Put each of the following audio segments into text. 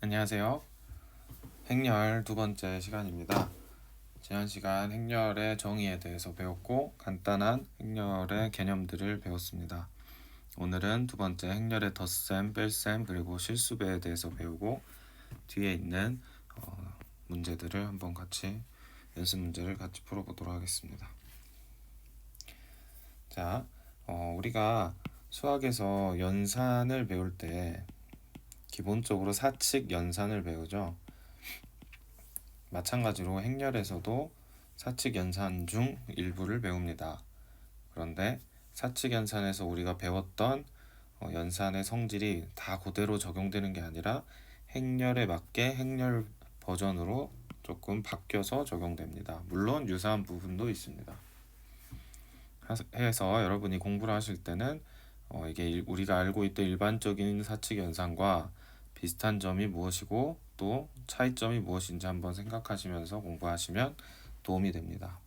안녕하세요. 행렬 두 번째 시간입니다. 지난 시간 행렬의 정의에 대해서 배웠고 간단한 행렬의 개념들을 배웠습니다. 오늘은 두 번째 행렬의 덧셈, 뺄셈 그리고 실수배에 대해서 배우고 뒤에 있는 문제들을 한번 같이 연습 문제를 같이 풀어보도록 하겠습니다. 자, 우리가 수학에서 연산을 배울 때 기본적으로 사칙 연산을 배우죠. 마찬가지로 행렬에서도 사칙 연산 중 일부를 배웁니다. 그런데 사칙 연산에서 우리가 배웠던 연산의 성질이 다 그대로 적용되는 게 아니라 행렬에 맞게 행렬 버전으로 조금 바뀌어서 적용됩니다. 물론 유사한 부분도 있습니다. 해서 여러분이 공부를 하실 때는 이게 우리가 알고 있던 일반적인 사칙 연산과 비슷한 점이 무엇이고 또 차이점이 무엇인지 한번 생각하시면서 공부하시면 도움이 됩니다.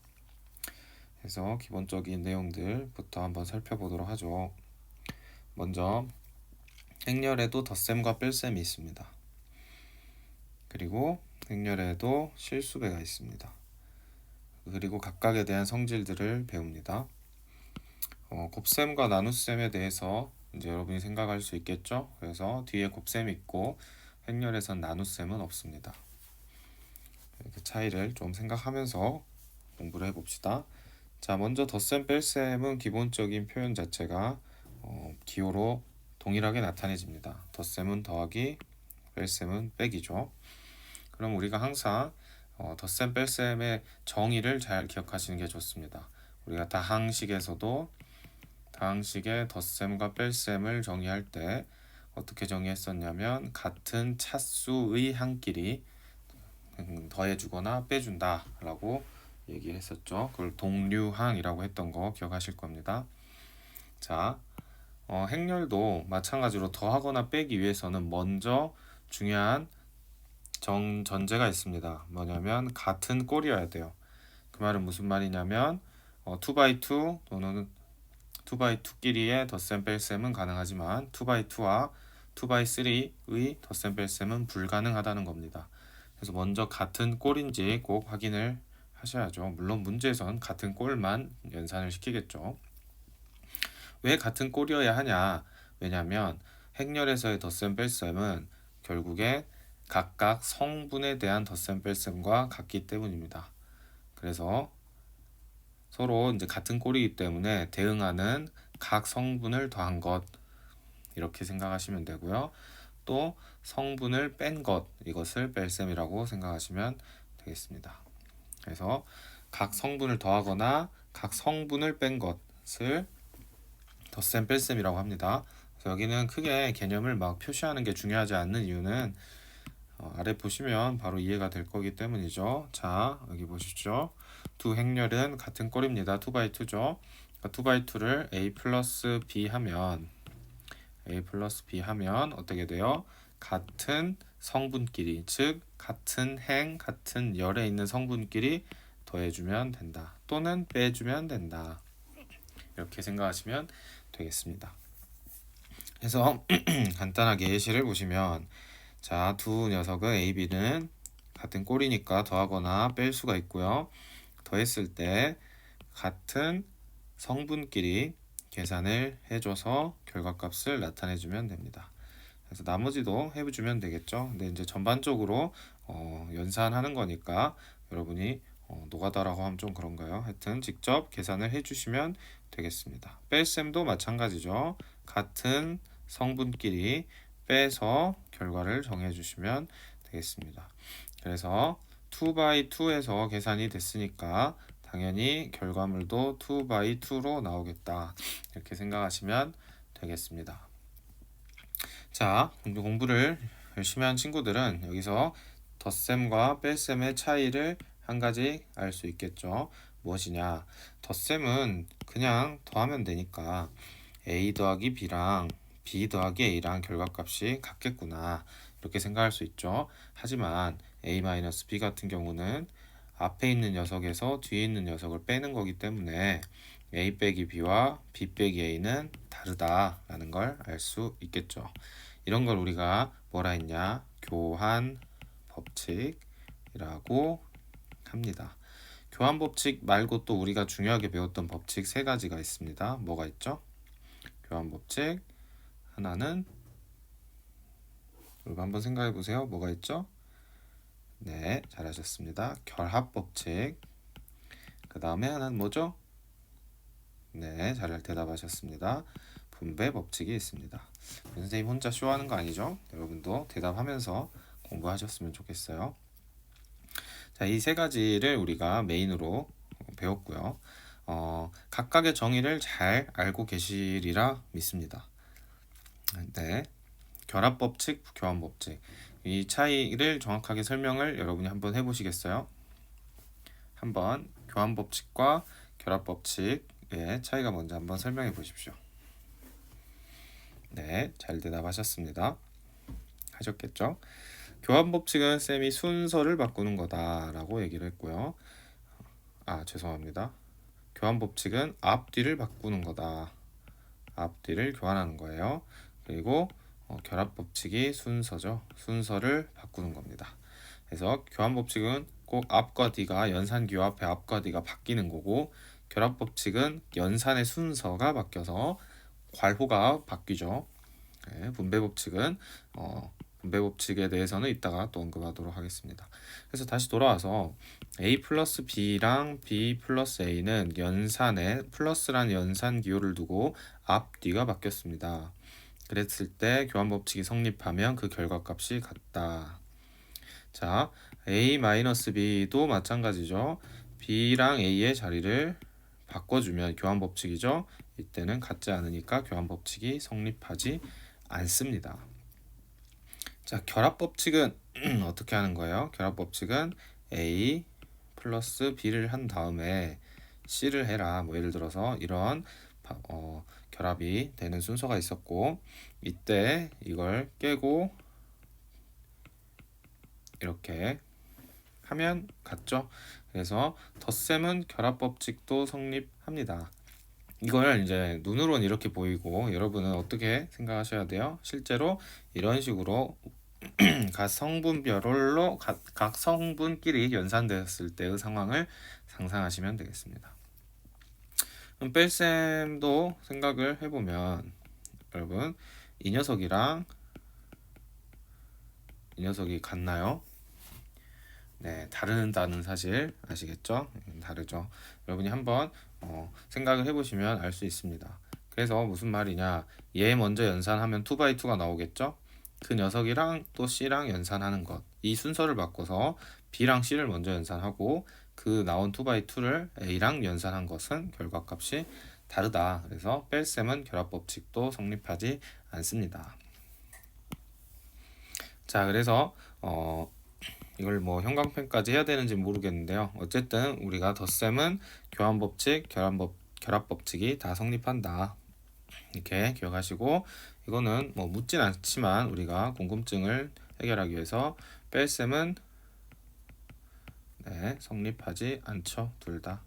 그래서 기본적인 내용들부터 한번 살펴보도록 하죠. 먼저 행렬에도 덧셈과 뺄셈이 있습니다. 그리고 행렬에도 실수배가 있습니다. 그리고 각각에 대한 성질들을 배웁니다. 곱셈과 나눗셈에 대해서 이제 여러분이 생각할 수 있겠죠. 그래서 뒤에 곱셈이 있고 행렬에선 나눗셈은 없습니다. 그 차이를 좀 생각하면서 공부를 해봅시다. 자, 먼저 덧셈 뺄셈은 기본적인 표현 자체가 기호로 동일하게 나타내집니다. 덧셈은 더하기, 뺄셈은 빼기죠. 그럼 우리가 항상 덧셈 뺄셈의 정의를 잘 기억하시는 게 좋습니다. 우리가 다항식에서도 다항식의 덧셈과 뺄셈을 정의할 때 어떻게 정의했었냐면 같은 차수의 항끼리 더해주거나 빼준다 라고 얘기했었죠. 그걸 동류항이라고 했던 거 기억하실 겁니다. 자, 행렬도 마찬가지로 더하거나 빼기 위해서는 먼저 중요한 전제가 있습니다. 뭐냐면 같은 꼴이어야 돼요. 그 말은 무슨 말이냐면 2x2 또는 2x2끼리의 덧셈 뺄셈은 가능하지만 2x2와 2x3의 덧셈 뺄셈은 불가능하다는 겁니다. 그래서 먼저 같은 꼴인지 꼭 확인을 하셔야죠. 물론 문제에선 같은 꼴만 연산을 시키겠죠. 왜 같은 꼴이어야 하냐? 왜냐하면 행렬에서의 덧셈 뺄셈은 결국에 각각 성분에 대한 덧셈 뺄셈과 같기 때문입니다. 그래서 서로 이제 같은 꼴이기 때문에 대응하는 각 성분을 더한 것 이렇게 생각하시면 되고요. 또 성분을 뺀 것 이것을 뺄셈이라고 생각하시면 되겠습니다. 그래서 각 성분을 더하거나 각 성분을 뺀 것을 덧셈 뺄셈이라고 합니다. 그래서 여기는 크게 개념을 막 표시하는 게 중요하지 않는 이유는 아래 보시면 바로 이해가 될 거기 때문이죠. 자, 여기 보시죠. 두 행렬은 같은 꼴입니다. 2x2죠. 2x2를 a 플러스 b 하면 어떻게 돼요? 같은 성분끼리, 즉 같은 행, 같은 열에 있는 성분끼리 더해주면 된다. 또는 빼주면 된다. 이렇게 생각하시면 되겠습니다. 그래서 간단하게 예시를 보시면 자, 두 녀석은 A, B는 같은 꼴이니까 더하거나 뺄 수가 있고요. 더했을 때 같은 성분끼리 계산을 해줘서 결과값을 나타내주면 됩니다. 그래서 나머지도 해주면 되겠죠. 근데 이제 전반적으로 연산하는 거니까 여러분이 노가다라고 하면 좀 그런가요? 하여튼 직접 계산을 해주시면 되겠습니다. 뺄셈도 마찬가지죠. 같은 성분끼리 빼서 결과를 정해주시면 되겠습니다. 그래서 2x2에서 계산이 됐으니까 당연히 결과물도 2x2로 나오겠다. 이렇게 생각하시면 되겠습니다. 자, 공부를 열심히 한 친구들은 여기서 덧셈과 뺄셈의 차이를 한 가지 알 수 있겠죠. 무엇이냐? 덧셈은 그냥 더하면 되니까 a 더하기 b랑 b 더하기 a랑 결과값이 같겠구나 이렇게 생각할 수 있죠. 하지만 a-b 같은 경우는 앞에 있는 녀석에서 뒤에 있는 녀석을 빼는 거기 때문에 a 빼기 b와 b 빼기 a는 다르다라는 걸 알 수 있겠죠. 이런 걸 우리가 뭐라 했냐? 교환 법칙이라고 합니다. 교환 법칙 말고 또 우리가 중요하게 배웠던 법칙 세 가지가 있습니다. 뭐가 있죠? 교환 법칙 하나는 여러분 한번 생각해 보세요. 뭐가 있죠? 네, 잘하셨습니다. 결합 법칙. 그 다음에 하나는 뭐죠? 네, 잘 대답하셨습니다. 분배 법칙이 있습니다. 선생님 혼자 쇼하는 거 아니죠? 여러분도 대답하면서 공부하셨으면 좋겠어요. 자, 이 세 가지를 우리가 메인으로 배웠고요. 각각의 정의를 잘 알고 계시리라 믿습니다. 네, 결합 법칙, 교환 법칙. 이 차이를 정확하게 설명을 여러분이 한번 해보시겠어요? 한번 교환 법칙과 결합 법칙의 차이가 먼저 한번 설명해 보십시오. 네, 잘 대답하셨습니다. 하셨겠죠? 교환 법칙은 쌤이 순서를 바꾸는 거다라고 얘기를 했고요. 죄송합니다. 교환 법칙은 앞뒤를 바꾸는 거다. 앞뒤를 교환하는 거예요. 그리고 결합 법칙이 순서죠. 순서를 바꾸는 겁니다. 그래서 교환 법칙은 꼭 앞과 뒤가 연산 교합해 앞과 뒤가 바뀌는 거고, 결합 법칙은 연산의 순서가 바뀌어서 괄호가 바뀌죠. 네, 분배 법칙은 분배 법칙에 대해서는 이따가 또 언급하도록 하겠습니다. 그래서 다시 돌아와서 A 플러스 B랑 B 플러스 A는 연산에 플러스란 연산 기호를 두고 앞, 뒤가 바뀌었습니다. 그랬을 때 교환 법칙이 성립하면 그 결과값이 같다. 자, A 마이너스 B도 마찬가지죠. B랑 A의 자리를 바꿔주면 교환 법칙이죠. 이때는 같지 않으니까 교환 법칙이 성립하지 않습니다. 자, 결합 법칙은 어떻게 하는 거예요? 결합 법칙은 A 플러스 B를 한 다음에 C를 해라. 뭐 예를 들어서 이런 결합이 되는 순서가 있었고, 이때 이걸 깨고 이렇게 하면 같죠? 그래서 덧셈은 결합 법칙도 성립합니다. 이걸 이제 눈으로는 이렇게 보이고 여러분은 어떻게 생각하셔야 돼요? 실제로 이런 식으로 각 성분별로 각 성분끼리 연산되었을 때의 상황을 상상하시면 되겠습니다. 그럼 뺄셈도 생각을 해보면 여러분 이 녀석이 같나요? 네, 다르다는 사실 아시겠죠? 다르죠. 여러분이 한번 생각을 해보시면 알 수 있습니다. 그래서 무슨 말이냐? 얘 먼저 연산하면 2x2가 나오겠죠? 그 녀석이랑 또 C랑 연산하는 것. 이 순서를 바꿔서 B랑 C를 먼저 연산하고 그 나온 2x2를 A랑 연산한 것은 결과값이 다르다. 그래서 뺄셈은 결합법칙도 성립하지 않습니다. 자, 그래서 이걸 뭐 형광펜까지 해야 되는지 모르겠는데요. 어쨌든 우리가 덧셈은 교환법칙, 결합법칙이 다 성립한다. 이렇게 기억하시고, 이거는 뭐 묻진 않지만 우리가 궁금증을 해결하기 위해서 뺄셈은 네, 성립하지 않죠. 둘 다.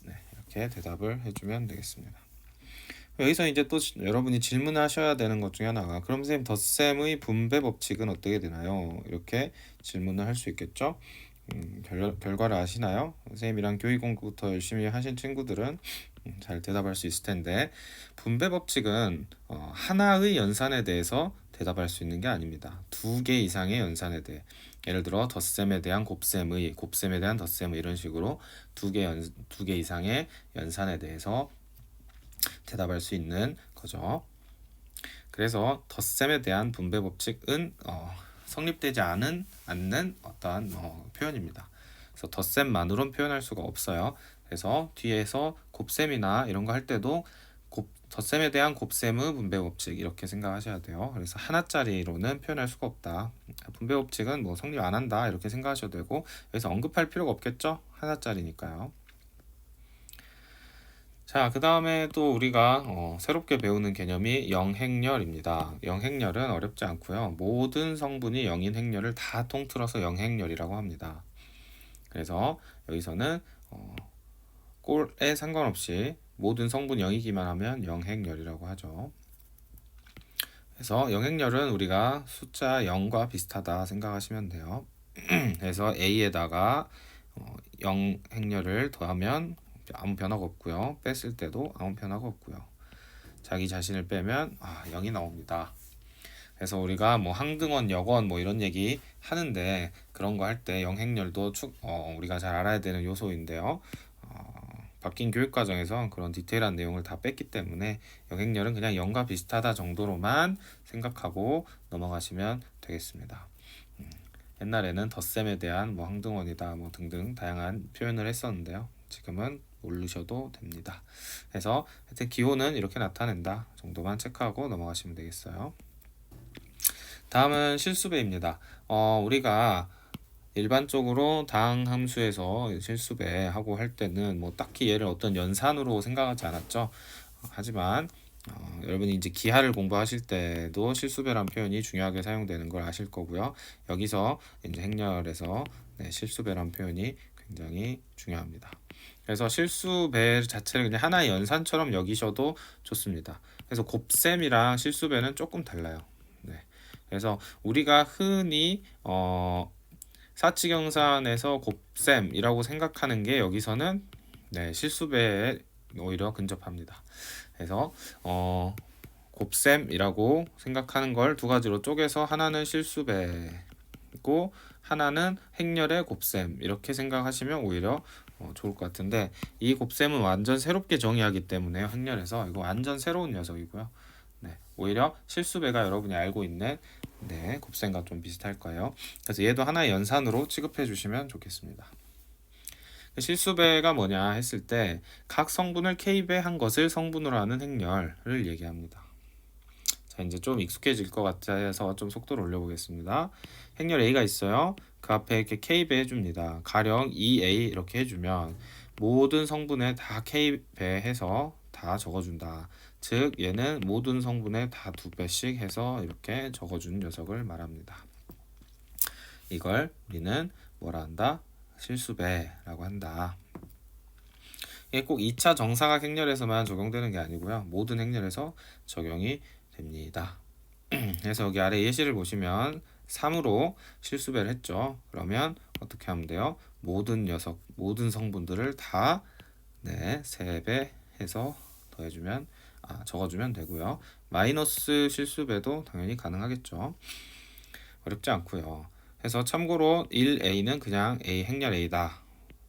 네, 이렇게 대답을 해주면 되겠습니다. 여기서 이제 또 여러분이 질문하셔야 되는 것 중에 하나가, 그럼 선생님 덧셈의 분배 법칙은 어떻게 되나요? 이렇게 질문을 할 수 있겠죠. 결과를 아시나요? 선생님이랑 교육 공부부터 열심히 하신 친구들은 잘 대답할 수 있을 텐데, 분배 법칙은 하나의 연산에 대해서 대답할 수 있는 게 아닙니다. 2개 이상의 연산에 대해, 예를 들어 덧셈에 대한 곱셈에 대한 덧셈, 이런 식으로 2개 이상의 연산에 대해서 대답할 수 있는 거죠. 그래서 덧셈에 대한 분배 법칙은 성립되지 않는 어떠한 표현입니다. 그래서 덧셈만으로는 표현할 수가 없어요. 그래서 뒤에서 곱셈이나 이런 거 할 때도 덧셈에 대한 곱셈의 분배 법칙 이렇게 생각하셔야 돼요. 그래서 하나짜리로는 표현할 수가 없다. 분배 법칙은 뭐 성립 안 한다 이렇게 생각하셔도 되고, 여기서 언급할 필요가 없겠죠. 하나짜리니까요. 자, 그 다음에 또 우리가 새롭게 배우는 개념이 영행렬입니다. 영행렬은 어렵지 않고요. 모든 성분이 0인 행렬을 다 통틀어서 영행렬이라고 합니다. 그래서 여기서는 꼴에 상관없이 모든 성분 0이기만 하면 영행렬이라고 하죠. 그래서 영행렬은 우리가 숫자 0과 비슷하다 생각하시면 돼요. 그래서 a에다가 0 행렬을 더하면 아무 변화가 없고요. 뺐을 때도 아무 변화가 없고요. 자기 자신을 빼면 0이 나옵니다. 그래서 우리가 뭐 항등원, 역원 뭐 이런 얘기 하는데 그런 거 할 때 영행렬도 우리가 잘 알아야 되는 요소인데요. 바뀐 교육과정에서 그런 디테일한 내용을 다 뺐기 때문에 영행렬은 그냥 0과 비슷하다 정도로만 생각하고 넘어가시면 되겠습니다. 옛날에는 덧셈에 대한 뭐 항등원이다 뭐 등등 다양한 표현을 했었는데요. 지금은 모르셔도 됩니다. 그래서 하여튼 기호는 이렇게 나타낸다 정도만 체크하고 넘어가시면 되겠어요. 다음은 실수배입니다. 우리가 일반적으로 당 함수에서 실수배 하고 할 때는 뭐 딱히 얘를 어떤 연산으로 생각하지 않았죠. 하지만 여러분이 이제 기하를 공부하실 때도 실수배란 표현이 중요하게 사용되는 걸 아실 거고요. 여기서 이제 행렬에서 실수배란 표현이 굉장히 중요합니다. 그래서 실수배 자체를 그냥 하나의 연산처럼 여기셔도 좋습니다. 그래서 곱셈이랑 실수배는 조금 달라요. 네. 그래서 우리가 흔히 사칙경산에서 곱셈이라고 생각하는 게 여기서는 실수배에 오히려 근접합니다. 그래서 곱셈이라고 생각하는 걸 두 가지로 쪼개서 하나는 실수배고 하나는 행렬의 곱셈 이렇게 생각하시면 오히려 좋을 것 같은데 이 곱셈은 완전 새롭게 정의하기 때문에 행렬에서 이거 완전 새로운 녀석이고요. 오히려 실수배가 여러분이 알고 있는 곱셈과 좀 비슷할 거예요. 그래서 얘도 하나의 연산으로 취급해 주시면 좋겠습니다. 실수배가 뭐냐 했을 때 각 성분을 K배 한 것을 성분으로 하는 행렬을 얘기합니다. 자, 이제 좀 익숙해질 것 같아서 좀 속도를 올려보겠습니다. 행렬 A가 있어요. 그 앞에 이렇게 K배 해줍니다. 가령 2A 이렇게 해주면 모든 성분에 다 K배 해서 다 적어준다. 즉 얘는 모든 성분에 다 2배씩 해서 이렇게 적어준 녀석을 말합니다. 이걸 우리는 뭐라 한다? 실수배라고 한다. 이게 꼭 2차 정사각 행렬에서만 적용되는 게 아니고요. 모든 행렬에서 적용이 됩니다. 그래서 여기 아래 예시를 보시면 3으로 실수배를 했죠. 그러면 어떻게 하면 돼요? 모든 성분들을 다 3배 해서 더해주면 적어주면 되고요. 마이너스 실수배도 당연히 가능하겠죠. 어렵지 않고요. 그래서 참고로 1a는 그냥 a 행렬 a다.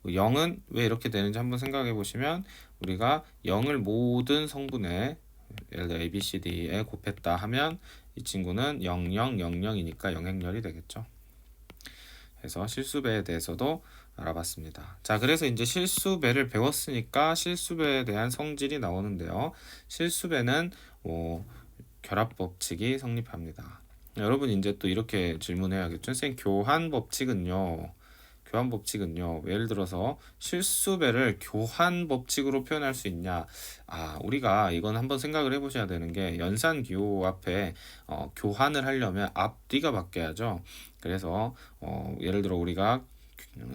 0은 왜 이렇게 되는지 한번 생각해 보시면 우리가 0을 모든 성분에 예를 들어 a, b, c, d에 곱했다 하면 이 친구는 0, 0, 0, 0이니까 영행렬이 되겠죠. 그래서 실수배에 대해서도 알아봤습니다. 자, 그래서 이제 실수배를 배웠으니까 실수배에 대한 성질이 나오는데요. 실수배는 결합법칙이 성립합니다. 여러분 이제 또 이렇게 질문해야겠죠. 선생님 교환법칙은요. 예를 들어서 실수배를 교환법칙으로 표현할 수 있냐? 우리가 이건 한번 생각을 해보셔야 되는 게 연산기호 앞에 교환을 하려면 앞뒤가 바뀌어야죠. 그래서 예를 들어 우리가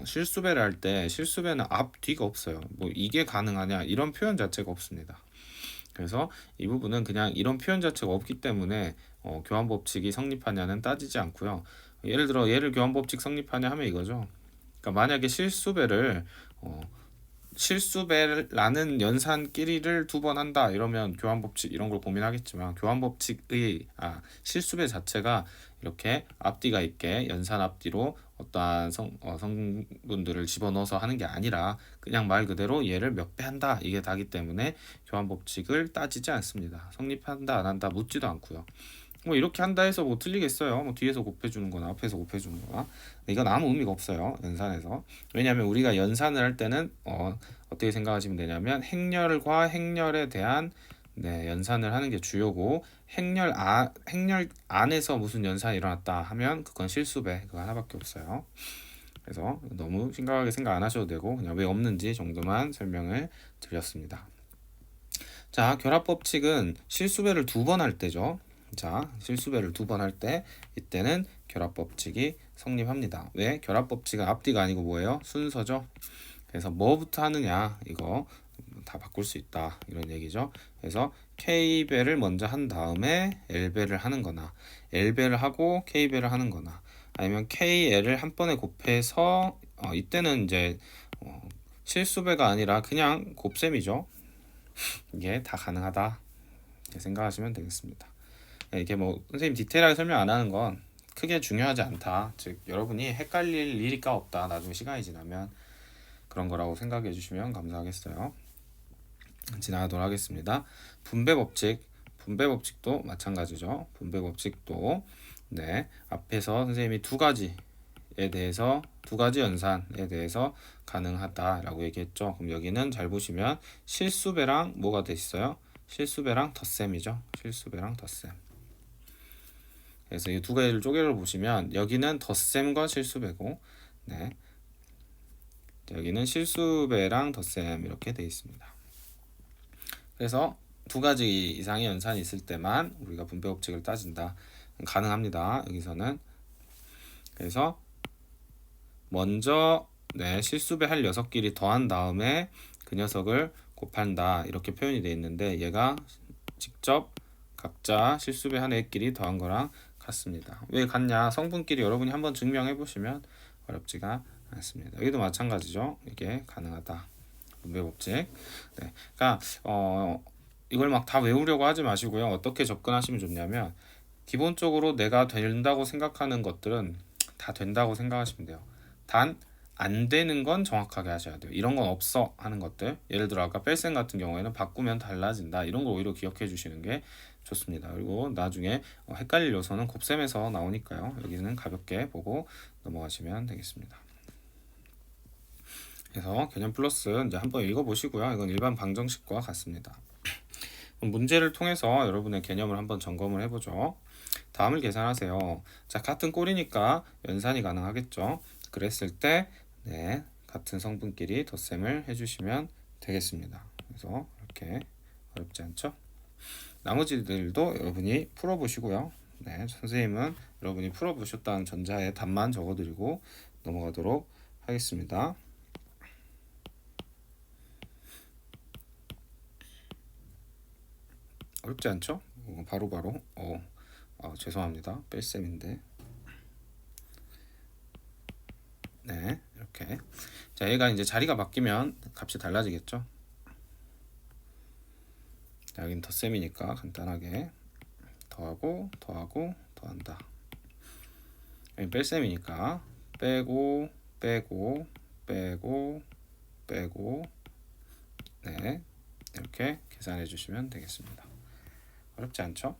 실수배를 할 때 실수배는 앞뒤가 없어요. 뭐 이게 가능하냐 이런 표현 자체가 없습니다. 그래서 이 부분은 그냥 이런 표현 자체가 없기 때문에 교환법칙이 성립하냐는 따지지 않고요. 예를 들어 얘를 교환법칙 성립하냐 하면 이거죠. 그러니까 만약에 실수배라는 연산끼리를 2번 한다 이러면 교환법칙 이런 걸 고민하겠지만 교환법칙의 실수배 자체가 이렇게 앞뒤가 있게 연산 앞뒤로 어떠한 성분들을 집어넣어서 하는 게 아니라 그냥 말 그대로 얘를 몇 배 한다 이게 다기 때문에 교환법칙을 따지지 않습니다. 성립한다 안 한다 묻지도 않고요. 뭐 이렇게 한다 해서 뭐 틀리겠어요. 뭐 뒤에서 곱해주는 거나 앞에서 곱해주는 거나 이건 아무 의미가 없어요. 연산에서. 왜냐하면 우리가 연산을 할 때는 어떻게 생각하시면 되냐면 행렬과 행렬에 대한 연산을 하는 게 주요고 행렬 안에서 무슨 연산이 일어났다 하면 그건 실수배 그거 하나밖에 없어요. 그래서 너무 심각하게 생각 안 하셔도 되고 그냥 왜 없는지 정도만 설명을 드렸습니다. 자, 결합법칙은 실수배를 2번 할 때죠. 자, 실수배를 2번 할 때 이때는 결합법칙이 성립합니다. 왜? 결합법칙은 앞뒤가 아니고 뭐예요? 순서죠. 그래서 뭐부터 하느냐 이거 다 바꿀 수 있다 이런 얘기죠. 그래서 K배를 먼저 한 다음에 L배를 하는 거나 L배를 하고 K배를 하는 거나 아니면 KL을 한 번에 곱해서 이때는 이제 실수배가 아니라 그냥 곱셈이죠. 이게 다 가능하다 이렇게 생각하시면 되겠습니다. 이게 뭐 선생님 디테일하게 설명 안 하는 건 크게 중요하지 않다. 즉 여러분이 헷갈릴 일이가 없다. 나중에 시간이 지나면 그런 거라고 생각해 주시면 감사하겠어요. 지나가도록 하겠습니다. 분배 법칙도 마찬가지죠. 분배 법칙도 네 앞에서 선생님이 두 가지 연산에 대해서 가능하다라고 얘기했죠. 그럼 여기는 잘 보시면 실수배랑 뭐가 돼 있어요? 실수배랑 덧셈이죠. 실수배랑 덧셈. 그래서 이 두 가지를 쪼개려 보시면 여기는 덧셈과 실수배고, 네, 여기는 실수배랑 덧셈 이렇게 돼 있습니다. 그래서 두 가지 이상의 연산이 있을 때만 우리가 분배 법칙을 따진다. 가능합니다. 여기서는. 그래서 먼저 실수배 할 녀석끼리 더한 다음에 그 녀석을 곱한다 이렇게 표현이 되어 있는데 얘가 직접 각자 실수배 한 애끼리 더한 거랑 같습니다. 왜 같냐? 성분끼리 여러분이 한번 증명해 보시면 어렵지가 않습니다. 여기도 마찬가지죠. 이게 가능하다. 분배 법칙. 네, 그러니까 이걸 막 다 외우려고 하지 마시고요. 어떻게 접근하시면 좋냐면 기본적으로 내가 된다고 생각하는 것들은 다 된다고 생각하시면 돼요. 단 안 되는 건 정확하게 하셔야 돼요. 이런 건 없어 하는 것들, 예를 들어 아까 뺄셈 같은 경우에는 바꾸면 달라진다 이런 걸 오히려 기억해 주시는 게 좋습니다. 그리고 나중에 헷갈릴 요소는 곱셈에서 나오니까요. 여기는 가볍게 보고 넘어가시면 되겠습니다. 그래서 개념 플러스 이제 한번 읽어보시고요. 이건 일반 방정식과 같습니다. 문제를 통해서 여러분의 개념을 한번 점검을 해보죠. 다음을 계산하세요. 자, 같은 꼴이니까 연산이 가능하겠죠. 그랬을 때 같은 성분끼리 덧셈을 해주시면 되겠습니다. 그래서 이렇게 어렵지 않죠? 나머지들도 여러분이 풀어보시고요. 선생님은 여러분이 풀어보셨다는 전자에 답만 적어드리고 넘어가도록 하겠습니다. 어렵지 않죠? 바로바로 죄송합니다. 뺄셈인데 이렇게. 자, 얘가 이제 자리가 바뀌면 값이 달라지겠죠. 자, 여긴 덧셈이니까 간단하게 더하고 더한다. 여기 뺄셈이니까 빼고 이렇게 계산해 주시면 되겠습니다. 어렵지 않죠?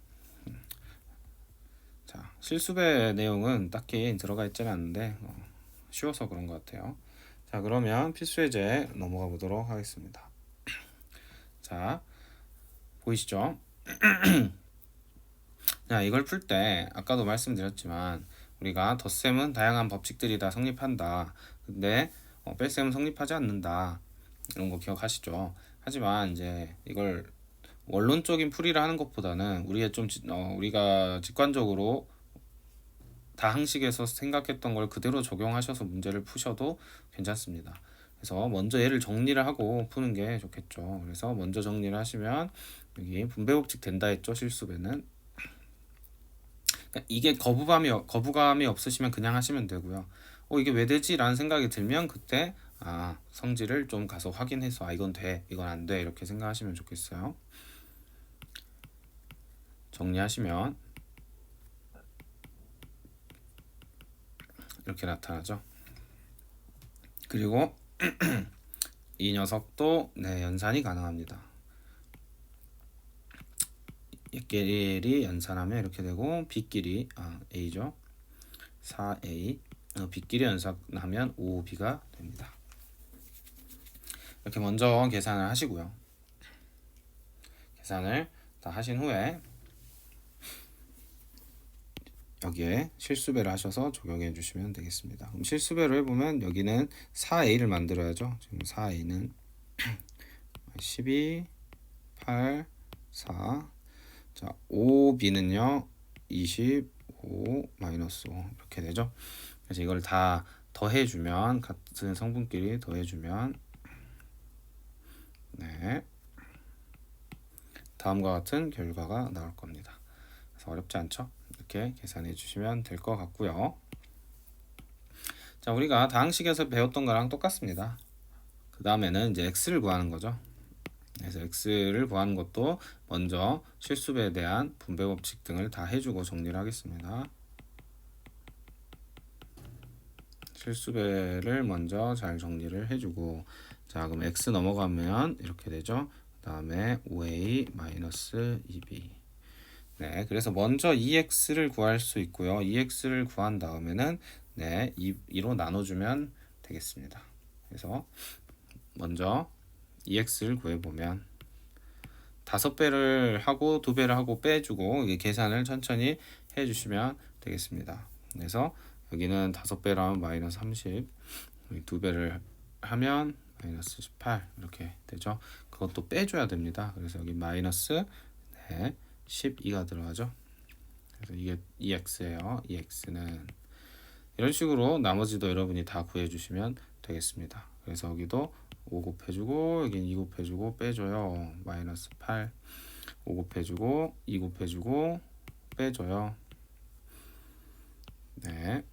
자, 실수배 내용은 딱히 들어가 있지는 않은데 쉬워서 그런 것 같아요. 자, 그러면 필수예제 넘어가 보도록 하겠습니다. 자, 보이시죠? 자, 이걸 풀 때 아까도 말씀드렸지만 우리가 덧셈은 다양한 법칙들이 다 성립한다. 근데 뺄셈은 성립하지 않는다. 이런 거 기억하시죠? 하지만 이제 이걸 원론적인 풀이를 하는 것보다는 우리가 직관적으로 다항식에서 생각했던 걸 그대로 적용하셔서 문제를 푸셔도 괜찮습니다. 그래서 먼저 얘를 정리를 하고 푸는 게 좋겠죠. 그래서 먼저 정리를 하시면 여기 분배 법칙 된다 했죠. 실수배는. 이게 거부감이 없으시면 그냥 하시면 되고요. 이게 왜 되지? 라는 생각이 들면 그때 성질을 좀 가서 확인해서 이건 돼, 이건 안 돼 이렇게 생각하시면 좋겠어요. 정리하시면 이렇게 나타나죠. 그리고 이 녀석도 연산이 가능합니다. 얘끼리 연산하면 이렇게 되고 B끼리 A죠. 4A B끼리 연산하면 5B가 됩니다. 이렇게 먼저 계산을 하시고요. 계산을 다 하신 후에 여기에 실수배를 하셔서 적용해 주시면 되겠습니다. 그럼 실수배를 해보면 여기는 4A를 만들어야죠. 지금 4A는 12, 8, 4. 자, 5B는요 25 마이너스 5 이렇게 되죠. 그래서 이걸 다 더해주면 같은 성분끼리 더해주면 네. 다음과 같은 결과가 나올 겁니다. 그래서 어렵지 않죠? 이렇게 계산해 주시면 될 것 같고요. 자, 우리가 다항식에서 배웠던 거랑 똑같습니다. 그 다음에는 이제 x를 구하는 거죠. 그래서 x를 구하는 것도 먼저 실수배에 대한 분배 법칙 등을 다 해주고 정리를 하겠습니다. 실수배를 먼저 잘 정리를 해주고, 자, 그럼 x 넘어가면 이렇게 되죠. 그 다음에 5a-2b. 네, 그래서 먼저 2x를 구할 수 있고요. 2x를 구한 다음에는 네, 2로 나눠주면 되겠습니다. 그래서 먼저 2x를 구해보면 5배를 하고 2배를 하고 빼주고 계산을 천천히 해주시면 되겠습니다. 그래서 여기는 5배라면 마이너스 30, 2배를 하면 마이너스 18 이렇게 되죠. 그것도 빼줘야 됩니다. 그래서 여기 마이너스 네, 12가 들어가죠. 그래서 이게 2x예요. 2x는 이런 식으로 나머지도 여러분이 다 구해주시면 되겠습니다. 그래서 여기도 5 곱해주고 여긴 2 곱해주고 빼줘요. 마이너스 8 5 곱해주고 2 곱해주고 빼줘요. 네.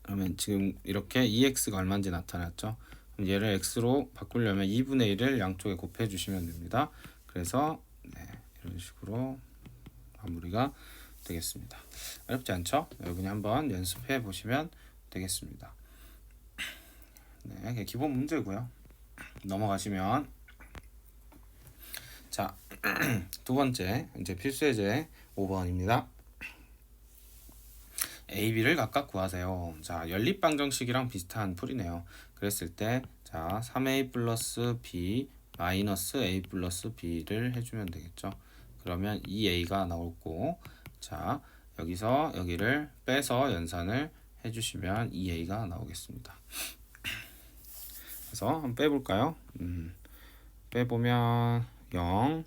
그러면 지금 이렇게 2x가 얼마인지 나타났죠. 그럼 얘를 x로 바꾸려면 2분의 1을 양쪽에 곱해주시면 됩니다. 그래서 네, 이런 식으로 마무리가 되겠습니다. 어렵지 않죠? 여러분이 한번 연습해 보시면 되겠습니다. 네, 기본 문제고요. 넘어가시면 자, 두 번째 이제 필수예제 5번입니다. A, B를 각각 구하세요. 자, 연립방정식이랑 비슷한 풀이네요. 그랬을 때 자, 3A 플러스 B 마이너스 A 플러스 B를 해주면 되겠죠. 그러면 2A가 나오고, 자, 여기서 여기를 빼서 연산을 해주시면 2A가 나오겠습니다. 그래서 한번 빼볼까요? 빼보면 0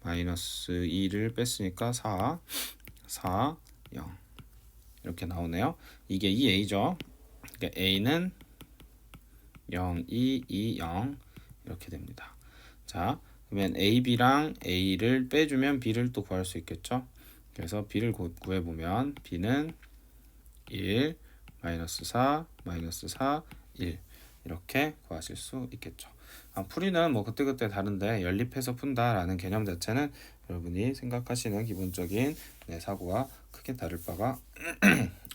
마이너스 2를 뺐으니까 4 0 이렇게 나오네요. 이게 2a죠. 그러니까 a는 0, 2, 2, 0 이렇게 됩니다. 자, 그러면 a, b랑 a를 빼주면 b를 또 구할 수 있겠죠. 그래서 b를 구해보면 b는 1, 마이너스 4, 마이너스 4, 1 이렇게 구하실 수 있겠죠. 풀이는 뭐 그때그때 다른데 연립해서 푼다라는 개념 자체는 여러분이 생각하시는 기본적인 사고와 크게 다를 바가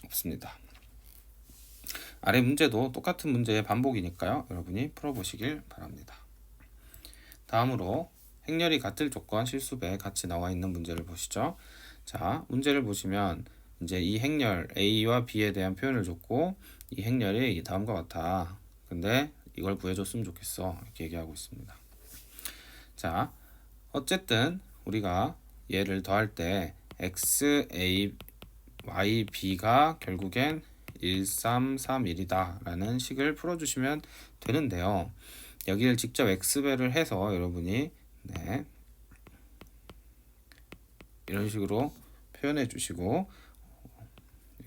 없습니다. 아래 문제도 똑같은 문제의 반복이니까요. 여러분이 풀어보시길 바랍니다. 다음으로 행렬이 같을 조건 실수배 같이 나와 있는 문제를 보시죠. 자, 문제를 보시면 이제 이 행렬 A와 B에 대한 표현을 줬고 이 행렬이 다음과 같아. 근데 이걸 구해줬으면 좋겠어. 이렇게 얘기하고 있습니다. 자, 어쨌든 우리가 얘를 더할 때 x, a, y, b가 결국엔 1, 3, 3, 1이다 라는 식을 풀어주시면 되는데요. 여기를 직접 x배를 해서 여러분이 네, 이런 식으로 표현해 주시고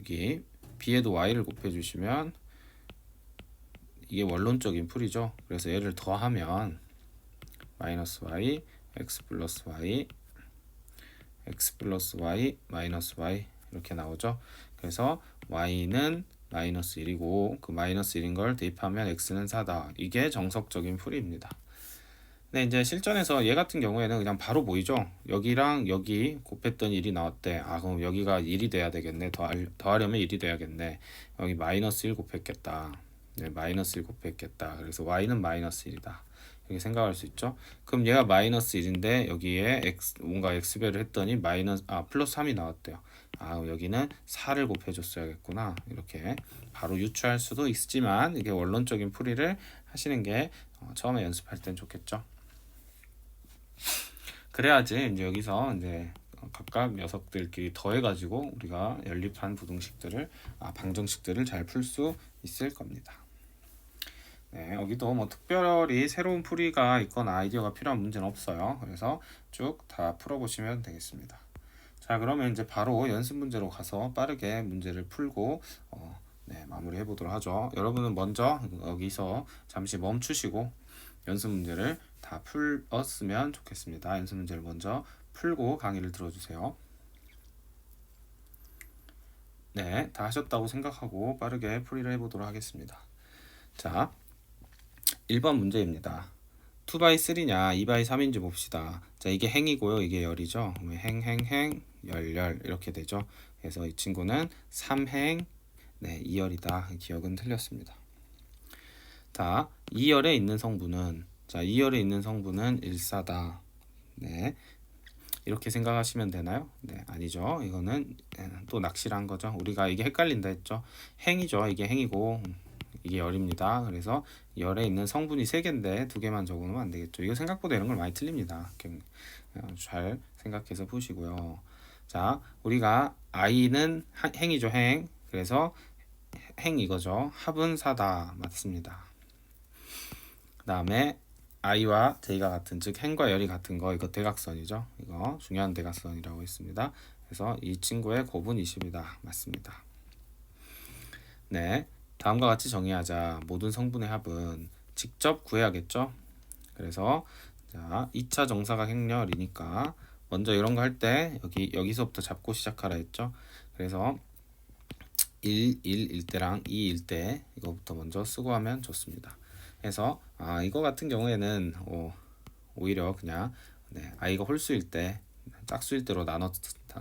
여기 b에도 y를 곱해 주시면 이게 원론적인 풀이죠. 그래서 얘를 더하면 마이너스 y, x 플러스 y, x 플러스 y, 마이너스 y 이렇게 나오죠. 그래서 y는 마이너스 1이고 그 마이너스 1인 걸 대입하면 x는 4다. 이게 정석적인 풀이입니다. 근데 이제 실전에서 얘 같은 경우에는 그냥 바로 보이죠. 여기랑 여기 곱했던 1이 나왔대. 아, 그럼 여기가 1이 돼야 되겠네. 더하려면 1이 돼야겠네. 여기 마이너스 1 곱했겠다. 네, 마이너스 1 곱했겠다. 그래서 y는 마이너스 1이다. 이렇게 생각할 수 있죠. 그럼 얘가 마이너스 1인데 여기에 뭔가 x배를 했더니 플러스 3이 나왔대요. 아, 여기는 4를 곱해줬어야겠구나. 이렇게 바로 유추할 수도 있지만 이게 원론적인 풀이를 하시는 게 처음에 연습할 땐 좋겠죠. 그래야지 이제 여기서 이제 각각 녀석들끼리 더해가지고 우리가 연립한 방정식들을 잘 풀 수 있을 겁니다. 네, 여기도 뭐 특별히 새로운 풀이가 있거나 아이디어가 필요한 문제는 없어요. 그래서 쭉 다 풀어보시면 되겠습니다. 자, 그러면 이제 바로 연습 문제로 가서 빠르게 문제를 풀고 네, 마무리해 보도록 하죠. 여러분은 먼저 여기서 잠시 멈추시고 연습 문제를 다 풀었으면 좋겠습니다. 연습 문제를 먼저 풀고 강의를 들어주세요. 네, 다 하셨다고 생각하고 빠르게 풀이를 해보도록 하겠습니다. 자, 1번 문제입니다. 2x3냐 2x3인지 봅시다. 자, 이게 행이고요. 이게 열이죠. 행, 열 이렇게 되죠. 그래서 이 친구는 3행, 네, 2열이다. 기억은 틀렸습니다. 자, 2열에 있는 성분은 1사다. 네, 이렇게 생각하시면 되나요? 네, 아니죠. 이거는 또 낚시를 한 거죠. 우리가 이게 헷갈린다 했죠. 행이죠. 이게 행이고 이게 열입니다. 그래서 열에 있는 성분이 3개인데 2개만 적으면 안 되겠죠. 이거 생각보다 이런 걸 많이 틀립니다. 잘 생각해서 보시고요. 자, 우리가 i는 행이죠. 행. 그래서 행 이거죠. 합은 사다. 맞습니다. 그 다음에 i와 j가 같은, 즉 행과 열이 같은 거, 이거 대각선이죠. 이거 중요한 대각선이라고 했습니다. 그래서 이 친구의 곱은 20이다. 맞습니다. 네, 다음과 같이 정의하자. 모든 성분의 합은 직접 구해야겠죠. 그래서 자, 2차 정사각 행렬이니까 먼저 이런 거 할 때 여기서부터 잡고 시작하라 했죠. 그래서 1일 때랑 2일 때 이거부터 먼저 쓰고 하면 좋습니다. 그래서 이거 같은 경우에는 오히려 그냥 i가 홀수일 때 짝수일 때로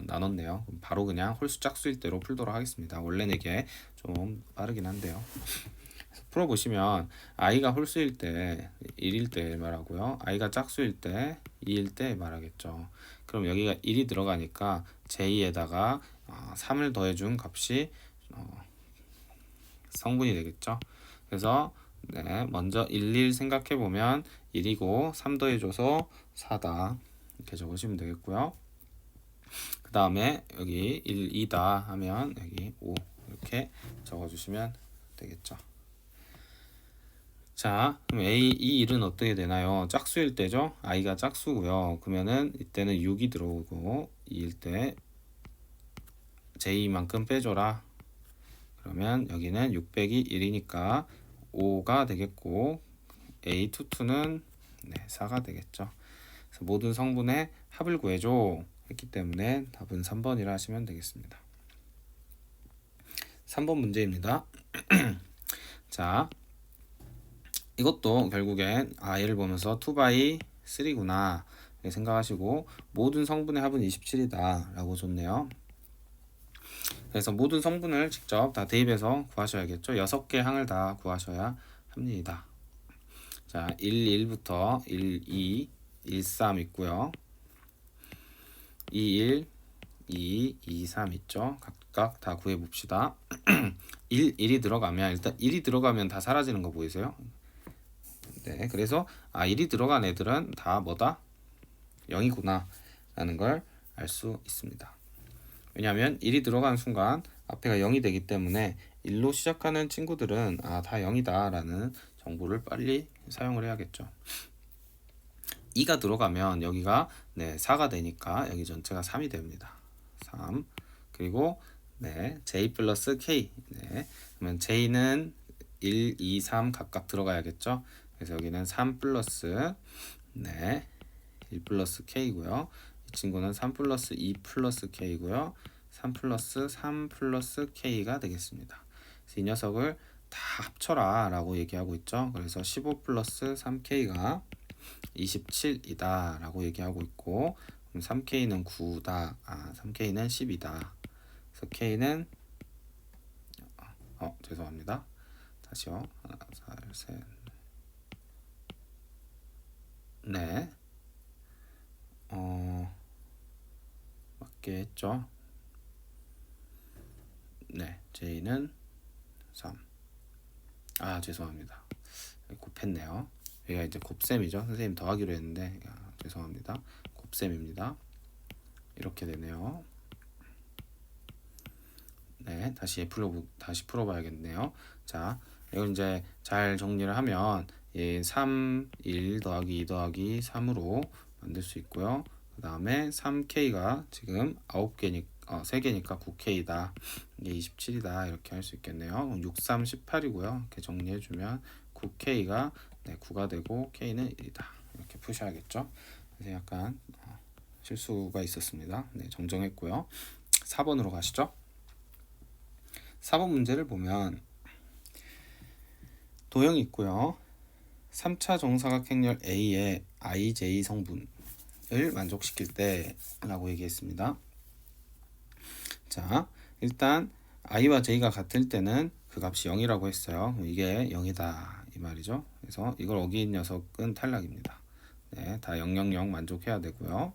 나눴네요. 바로 그냥 홀수 짝수일 때로 풀도록 하겠습니다. 원래는 이게 좀 빠르긴 한데요. 풀어보시면 i가 홀수일 때 1일 때 말하고요. i가 짝수일 때 2일 때 말하겠죠. 그럼 여기가 1이 들어가니까 j 에다가 3을 더해준 값이 성분이 되겠죠. 그래서 먼저 1 생각해보면 1이고 3 더해줘서 4다. 이렇게 적으시면 되겠고요. 그 다음에 여기 1, 2다 하면 여기 5 이렇게 적어주시면 되겠죠. 자, 그럼 이 1은 어떻게 되나요? 짝수일 때죠. i가 짝수고요. 그러면은 이때는 6이 들어오고 2일 때 j만큼 빼줘라. 그러면 여기는 6 빼기 1이니까 5가 되겠고 A22는 4가 되겠죠. 그래서 모든 성분의 합을 구해줘 했기 때문에 답은 3번이라 하시면 되겠습니다. 3번 문제입니다. 자, 이것도 결국엔 얘를 보면서 2x3구나 생각하시고 모든 성분의 합은 27이다 라고 줬네요. 그래서 모든 성분을 직접 다 대입해서 구하셔야겠죠. 6개 항을 다 구하셔야 합니다. 자, 1부터 2, 3 있고요. 1, 3 있죠. 각각 다 구해봅시다. 1이 들어가면 일단 1이 들어가면 다 사라지는 거 보이세요? 네, 그래서 1이 들어간 애들은 다 뭐다? 0이구나 라는 걸 알 수 있습니다. 왜냐하면 1이 들어가는 순간 앞에가 0이 되기 때문에 1로 시작하는 친구들은 다 0이다 라는 정보를 빨리 사용을 해야겠죠. 2가 들어가면 여기가 4가 되니까 여기 전체가 3이 됩니다. 3 그리고 j 플러스 k 그러면 j는 1, 2, 3 각각 들어가야겠죠. 그래서 여기는 3 플러스 1 플러스 k고요. 이 친구는 3 플러스 2 플러스 k고요. 3 플러스 3 플러스 k가 되겠습니다. 그래서 이 녀석을 다 합쳐라 라고 얘기하고 있죠. 그래서 15 플러스 3k가 27이다 라고 얘기하고 있고, 그럼 3k는 9다. 3k는 10이다. 그래서 k는 죄송합니다. 다시요. 하나, 둘, 셋. 네. 맞게 했죠. 네. j는 3. 죄송합니다. 곱했네요. 여기가 이제 곱셈이죠. 선생님 더하기로 했는데 죄송합니다. 곱셈입니다. 이렇게 되네요. 네, 다시 풀어봐야겠네요. 자, 이걸 이제 잘 정리를 하면 3, 1 더하기 2 더하기 3으로 만들 수 있고요. 그 다음에 3K가 지금 3개니까 9K다. 이게 27이다. 이렇게 할 수 있겠네요. 6, 3, 18이고요. 이렇게 정리해주면 9K가 네, 9가 되고 k는 1이다. 이렇게 푸셔야겠죠. 그래서 약간 실수가 있었습니다. 네, 정정했고요. 4번으로 가시죠. 4번 문제를 보면 도형이 있고요. 3차 정사각행렬 A의 IJ 성분을 만족시킬 때 라고 얘기했습니다. 자, 일단 i와 j가 같을 때는 그 값이 0이라고 했어요. 이게 0이다 이 말이죠. 그래서 이걸 어긴 녀석은 탈락입니다. 네, 다 000 만족해야 되고요.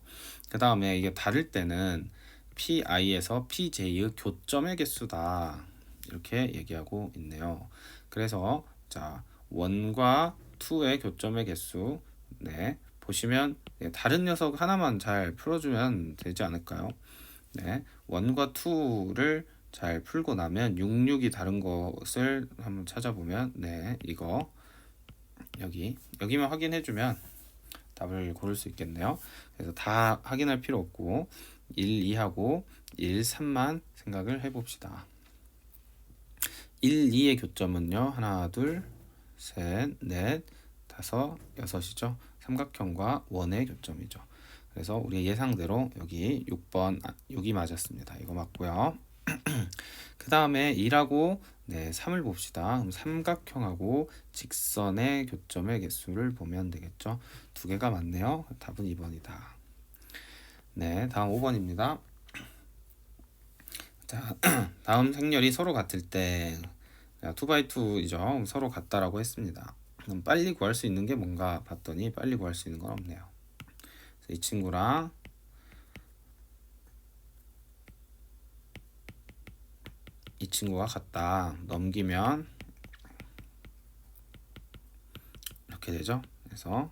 그 다음에 이게 다를 때는 PI에서 PJ의 교점의 개수다 이렇게 얘기하고 있네요. 그래서 자 1과 2의 교점의 개수 네, 보시면 다른 녀석 하나만 잘 풀어주면 되지 않을까요? 네, 1과 2를 잘 풀고 나면 66이 다른 것을 한번 찾아보면 네, 이거 여기만 확인해주면 답을 고를 수 있겠네요. 그래서 다 확인할 필요 없고 1, 2하고 1, 3만 생각을 해봅시다. 1, 2의 교점은요. 하나, 둘, 셋, 넷, 다섯, 여섯이죠. 삼각형과 원의 교점이죠. 그래서 우리 예상대로 여기 6번 6이 맞았습니다. 이거 맞고요. 그 다음에 2하고 네, 3을 봅시다. 그럼 삼각형하고 직선의 교점의 개수를 보면 되겠죠. 두 개가 맞네요. 답은 2번이다. 네, 다음 5번입니다. 자, 다음 행렬이 서로 같을 때 2x2이죠. 서로 같다라고 했습니다. 그럼 빨리 구할 수 있는 게 뭔가 봤더니 빨리 구할 수 있는 건 없네요. 이 친구랑 이 친구가 같다. 넘기면 이렇게 되죠. 그래서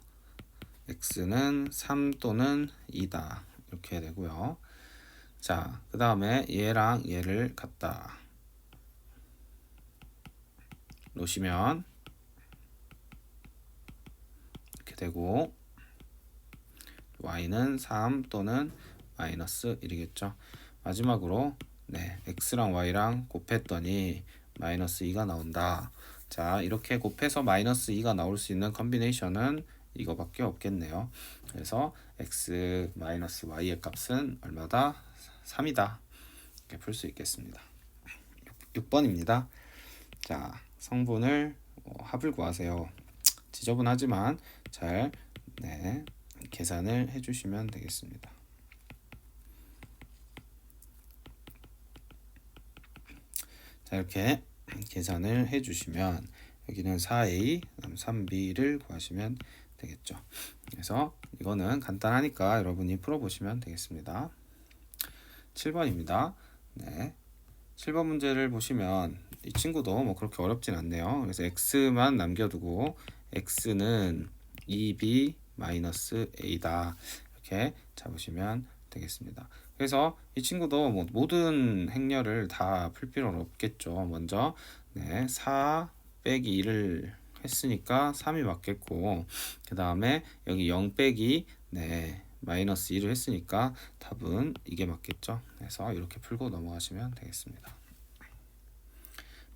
x는 3 또는 2다. 이렇게 되고요. 자, 그 다음에 얘랑 얘를 갖다 놓으시면 이렇게 되고 y는 3 또는 마이너스 1이겠죠. 마지막으로 네, x랑 y랑 곱했더니 마이너스 2가 나온다. 자, 이렇게 곱해서 마이너스 2가 나올 수 있는 컨비네이션은 이거밖에 없겠네요. 그래서 x 마이너스 y의 값은 얼마다? 3이다. 이렇게 풀 수 있겠습니다. 6번입니다. 자, 성분을 합을 구하세요. 지저분하지만 잘 네, 계산을 해주시면 되겠습니다. 자, 이렇게 계산을 해주시면 여기는 4a, 3b를 구하시면 되겠죠. 그래서 이거는 간단하니까 여러분이 풀어보시면 되겠습니다. 7번입니다. 네, 7번 문제를 보시면 이 친구도 뭐 그렇게 어렵진 않네요. 그래서 x만 남겨두고 x는 2b-a다 이렇게 잡으시면 되겠습니다. 그래서 이 친구도 뭐 모든 행렬을 다 풀 필요는 없겠죠. 먼저 네, 4 빼기 2를 했으니까 3이 맞겠고 그 다음에 여기 0 빼기 네, 마이너스 2를 했으니까 답은 이게 맞겠죠. 그래서 이렇게 풀고 넘어가시면 되겠습니다.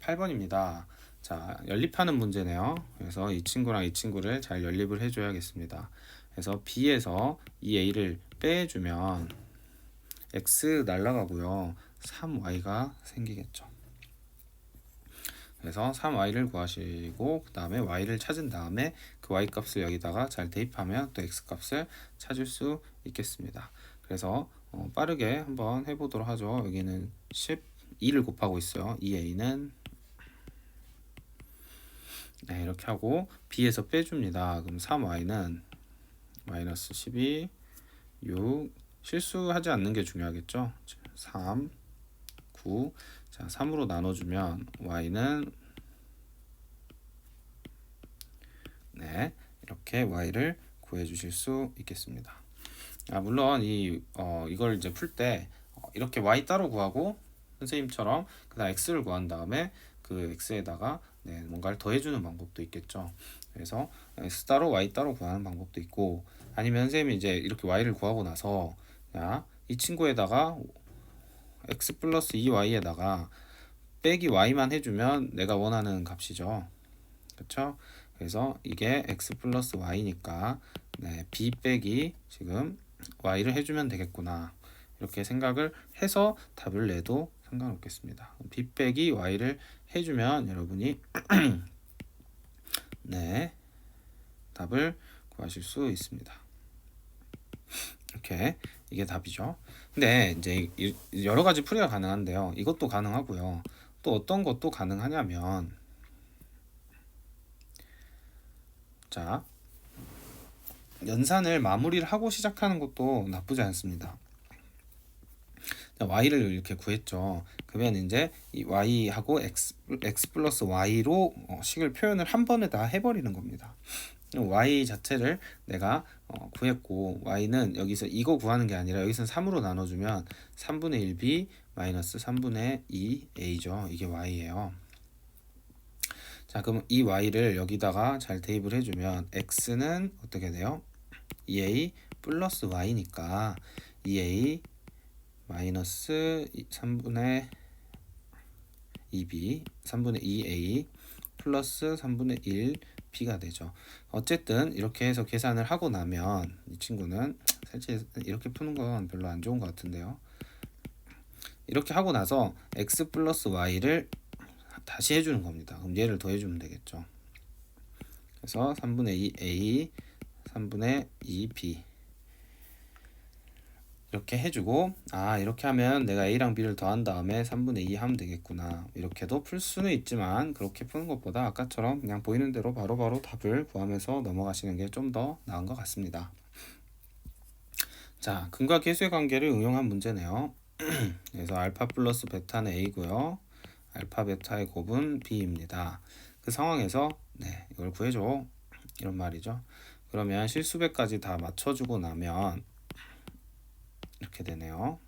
8번입니다. 자, 연립하는 문제네요. 그래서 이 친구랑 이 친구를 잘 연립을 해줘야겠습니다. 그래서 B에서 이 A를 빼주면 X 날라가고요. 3Y가 생기겠죠. 그래서 3Y를 구하시고 그 다음에 Y를 찾은 다음에 그 Y 값을 여기다가 잘 대입하면 또 X 값을 찾을 수 있겠습니다. 그래서 빠르게 한번 해보도록 하죠. 여기는 12를 곱하고 있어요. 이 A는 네, 이렇게 하고 B에서 빼줍니다. 그럼 3Y는 마이너스 12, 6 실수하지 않는 게 중요하겠죠. 3, 9 자, 3으로 나눠주면 Y는 네, 이렇게 Y를 구해주실 수 있겠습니다. 물론 이걸 이제 풀 때 이렇게 Y 따로 구하고 선생님처럼 그다음 X를 구한 다음에 그 X에다가 네, 뭔가를 더해주는 방법도 있겠죠. 그래서 X 따로 Y 따로 구하는 방법도 있고 아니면 선생님이 이제 이렇게 Y를 구하고 나서 야, 이 친구에다가 X 플러스 2Y에다가 빼기 Y만 해주면 내가 원하는 값이죠. 그렇죠? 그래서 이게 x 플러스 y니까 네, b 빼기 지금 y를 해주면 되겠구나. 이렇게 생각을 해서 답을 내도 상관없겠습니다. b 빼기 y를 해주면 여러분이 네, 답을 구하실 수 있습니다. 이렇게 이게 답이죠. 근데 이제 여러 가지 풀이가 가능한데요. 이것도 가능하고요. 또 어떤 것도 가능하냐면 자, 연산을 마무리를 하고 시작하는 것도 나쁘지 않습니다. y를 이렇게 구했죠. 그러면 이제 이 y하고 x 플러스 y로 식을 표현을 한 번에 다 해버리는 겁니다. y 자체를 내가 구했고 y는 여기서 이거 구하는 게 아니라 여기서는 3으로 나눠주면 3분의 1b 마이너스 3분의 2a죠. 이게 y예요. 자, 그럼 이 y를 여기다가 잘 대입을 해주면 x는 어떻게 돼요? 2a 플러스 y니까 2a 마이너스 3분의 2b 3분의 2a 플러스 3분의 1b가 되죠. 어쨌든 이렇게 해서 계산을 하고 나면 이 친구는 살짝 이렇게 푸는 건 별로 안 좋은 것 같은데요. 이렇게 하고 나서 x 플러스 y를 다시 해주는 겁니다. 그럼 얘를 더해주면 되겠죠. 그래서 3분의 2a 3분의 2b 이렇게 해주고 이렇게 하면 내가 a랑 b를 더한 다음에 3분의 2 하면 되겠구나. 이렇게도 풀 수는 있지만 그렇게 푸는 것보다 아까처럼 그냥 보이는 대로 바로바로 답을 구하면서 넘어가시는 게 좀 더 나은 것 같습니다. 자, 근과 계수의 관계를 응용한 문제네요. 그래서 알파 플러스 베타는 a고요. 알파 베타의 곱은 b입니다. 그 상황에서 네, 이걸 구해줘. 이런 말이죠. 그러면 실수배까지 다 맞춰주고 나면 이렇게 되네요.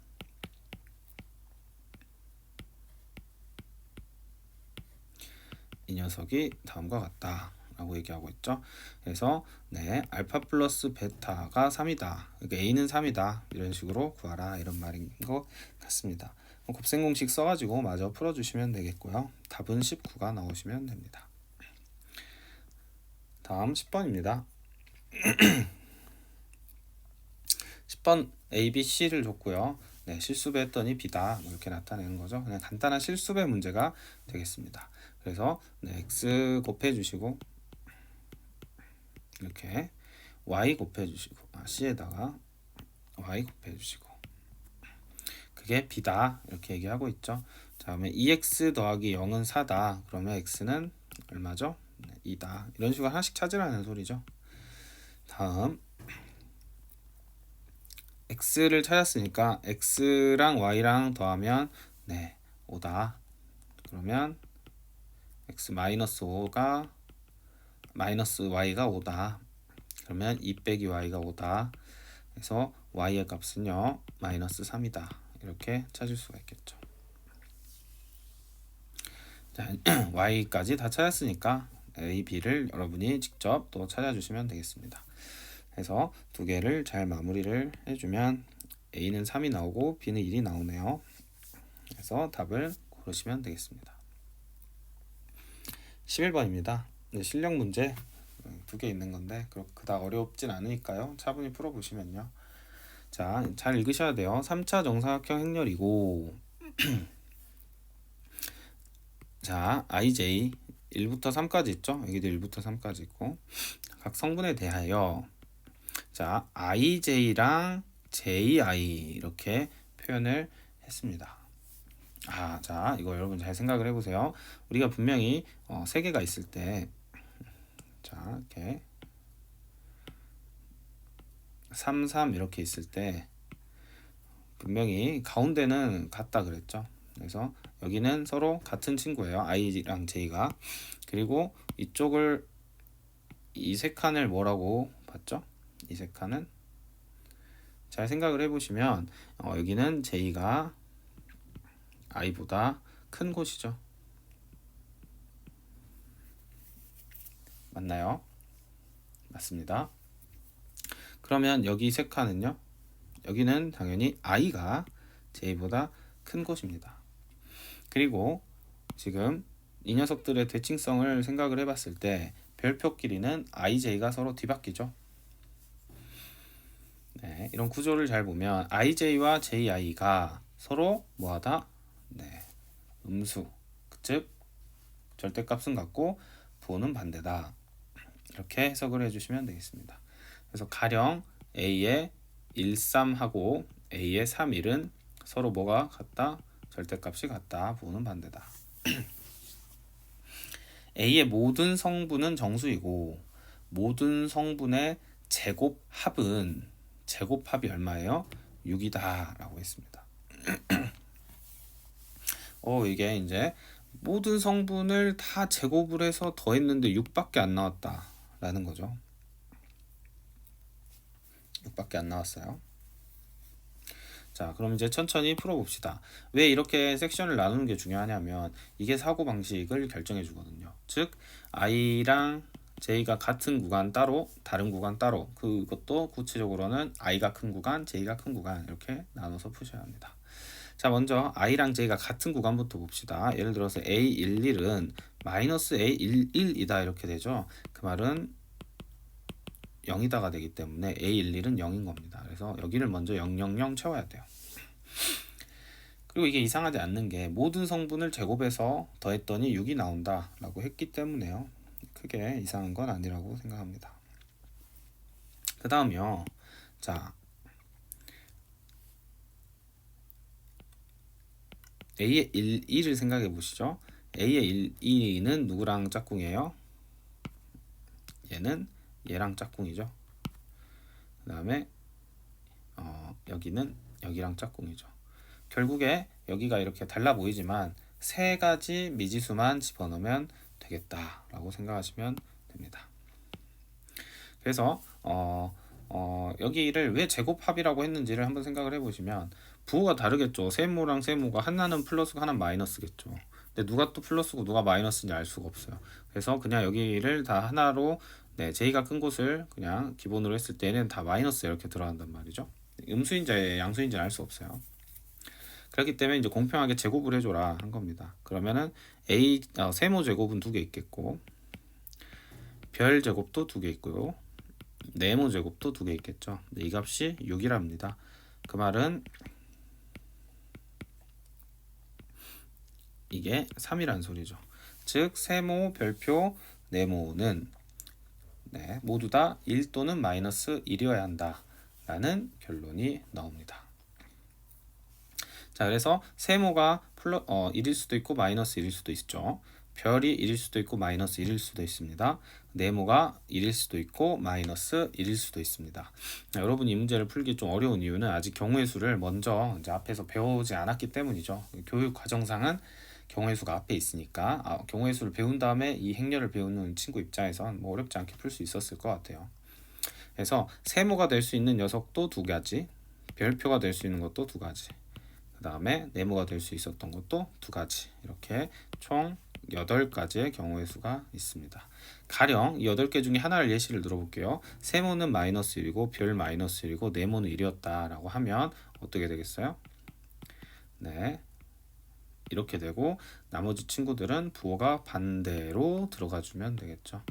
이 녀석이 다음과 같다 라고 얘기하고 있죠. 그래서 네, 알파 플러스 베타가 3이다. 그러니까 a는 3이다. 이런 식으로 구하라 이런 말인 것 같습니다. 곱셈 공식 써가지고 마저 풀어주시면 되겠고요. 답은 19가 나오시면 됩니다. 다음 10번입니다. 10번 A, B, C를 줬고요. 네, 실수배 했더니 B다 이렇게 나타내는 거죠. 그냥 간단한 실수배 문제가 되겠습니다. 그래서 네, X 곱해 주시고 이렇게 Y 곱해 주시고 C에다가 Y 곱해 주시고 그게 B다 이렇게 얘기하고 있죠. 자, 그러면 2X 더하기 0은 4다. 그러면 X는 얼마죠? 네, 2다. 이런 식으로 하나씩 찾으라는 소리죠. 다음 x를 찾았으니까 x랑 y랑 더하면 네 5다. 그러면 x 마이너스 5가 마이너스 y가 5다. 그러면 2 빼기 y가 5다. 그래서 y의 값은요 마이너스 3이다. 이렇게 찾을 수가 있겠죠. 자, y까지 다 찾았으니까 a, b를 여러분이 직접 또 찾아주시면 되겠습니다. 그래서 두 개를 잘 마무리를 해주면 a는 3이 나오고 b는 1이 나오네요. 그래서 답을 고르시면 되겠습니다. 11번입니다. 실력 문제 두 개 있는 건데 그닥 어렵진 않으니까요. 차분히 풀어보시면요. 자, 잘 읽으셔야 돼요. 3차 정사각형 행렬이고 자, ij 1부터 3까지 있죠. 여기도 1부터 3까지 있고 각 성분에 대하여 자, ij랑 ji 이렇게 표현을 했습니다. 자, 이거 여러분 잘 생각을 해보세요. 우리가 분명히 세 개가 있을 때 자, 이렇게 3, 3 이렇게 있을 때 분명히 가운데는 같다 그랬죠. 그래서 여기는 서로 같은 친구예요. i랑 j가. 그리고 이쪽을 이 세 칸을 뭐라고 봤죠? 이 세 칸은 잘 생각을 해보시면 여기는 j가 i보다 큰 곳이죠. 맞나요? 맞습니다. 그러면 여기 세 칸은요? 여기는 당연히 i가 j보다 큰 곳입니다. 그리고 지금 이 녀석들의 대칭성을 생각을 해봤을 때 별표끼리는 ij가 서로 뒤바뀌죠. 네, 이런 구조를 잘 보면 ij와 ji가 서로 뭐하다? 네, 음수, 즉 절대값은 같고 부호는 반대다. 이렇게 해석을 해주시면 되겠습니다. 그래서 가령 a의 1, 3하고 a의 3, 1은 서로 뭐가 같다? 절대값이 같다. 부호는 반대다. a의 모든 성분은 정수이고 모든 성분의 제곱합이 얼마예요? 6이다 라고 했습니다. 이게 이제 모든 성분을 다 제곱을 해서 더했는데 6밖에 안 나왔다 라는 거죠. 6밖에 안 나왔어요. 자, 그럼 이제 천천히 풀어봅시다. 왜 이렇게 섹션을 나누는 게 중요하냐면 이게 사고방식을 결정해 주거든요. 즉 i랑 j가 같은 구간 따로 다른 구간 따로, 그것도 구체적으로는 i가 큰 구간, j가 큰 구간 이렇게 나눠서 푸셔야 합니다. 자, 먼저 i랑 j가 같은 구간부터 봅시다. 예를 들어서 a11은 마이너스 a11이다 이렇게 되죠. 그 말은 0이다가 되기 때문에 a11은 0인 겁니다. 그래서 여기를 먼저 000 채워야 돼요. 그리고 이게 이상하지 않는 게 모든 성분을 제곱해서 더했더니 6이 나온다 라고 했기 때문에요. 크게 이상한 건 아니라고 생각합니다. 그 다음이요. 자, a의 1을 생각해 보시죠. a의 1은 누구랑 짝꿍이에요? 얘는 얘랑 짝꿍이죠. 그 다음에 여기는 여기랑 짝꿍이죠. 결국에 여기가 이렇게 달라 보이지만 세 가지 미지수만 집어넣으면 되겠다라고 생각하시면 됩니다. 그래서 여기를 왜 제곱합이라고 했는지를 한번 생각을 해보시면 부호가 다르겠죠. 세모랑 세모가 하나는 플러스고 하나는 마이너스겠죠. 근데 누가 또 플러스고 누가 마이너스인지 알 수가 없어요. 그래서 그냥 여기를 다 하나로 j가 큰 곳을 그냥 기본으로 했을 때는 다 마이너스 이렇게 들어간단 말이죠. 음수인지 양수인지는 알 수 없어요. 그렇기 때문에 이제 공평하게 제곱을 해줘라 한 겁니다. 그러면은 세모 제곱은 2개 있겠고 별 제곱도 2개 있고요. 네모 제곱도 2개 있겠죠. 이 값이 6이랍니다. 그 말은 이게 3이란 소리죠. 즉 세모, 별표, 네모는 모두 다 1 또는 마이너스 1이어야 한다 라는 결론이 나옵니다. 자, 그래서 세모가 1일 수도 있고 마이너스 1일 수도 있죠. 별이 1일 수도 있고 마이너스 1일 수도 있습니다. 네모가 1일 수도 있고 마이너스 1일 수도 있습니다. 자, 여러분이 이 문제를 풀기 좀 어려운 이유는 아직 경우의 수를 먼저 이제 앞에서 배우지 않았기 때문이죠. 교육 과정상은 경우의 수가 앞에 있으니까 경우의 수를 배운 다음에 이 행렬을 배우는 친구 입장에선 뭐 어렵지 않게 풀 수 있었을 것 같아요. 그래서 세모가 될 수 있는 녀석도 2가지, 별표가 될 수 있는 것도 2가지, 그 다음에 네모가 될 수 있었던 것도 2가지, 이렇게 총 8가지의 경우의 수가 있습니다. 가령 이 8개 중에 하나를 예시를 들어볼게요. 세모는 마이너스 1이고 별 마이너스 1이고 네모는 1이었다 라고 하면 어떻게 되겠어요? 네, 이렇게 되고 나머지 친구들은 부호가 반대로 들어가주면 되겠죠.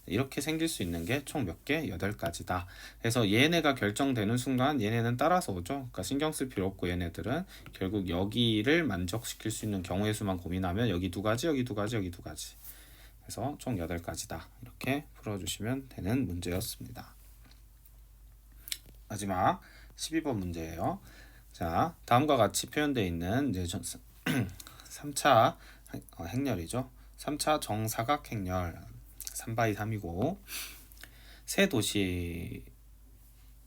이렇게 생길 수 있는 게 총 몇 개? 8가지다. 그래서 얘네가 결정되는 순간 얘네는 따라서 오죠. 그러니까 신경 쓸 필요 없고 얘네들은 결국 여기를 만족시킬 수 있는 경우의 수만 고민하면 여기 2가지, 여기 2가지, 여기 2가지. 그래서 총 8가지다. 이렇게 풀어주시면 되는 문제였습니다. 마지막 12번 문제예요. 자, 다음과 같이 표현되어 있는 이제 3차 행렬이죠. 3차 정사각 행렬 3x 3이고 세 도시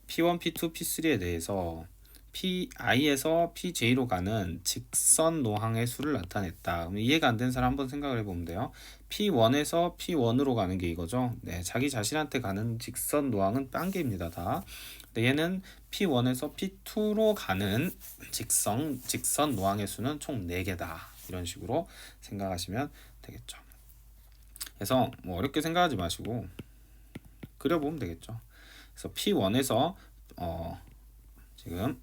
P1, P2, P3에 대해서 Pi에서 Pj로 가는 직선 노항의 수를 나타냈다. 그럼 이해가 안 되는 사람 한번 생각을 해보면 돼요. P1에서 P1으로 가는 게 이거죠. 네, 자기 자신한테 가는 직선 노항은 딴 개입니다. 다. 근데 얘는 P1에서 P2로 가는 직선 노항의 수는 총 4개다. 이런 식으로 생각하시면 되겠죠. 그래서 뭐 어렵게 생각하지 마시고 그려보면 되겠죠. 그래서 P1에서 지금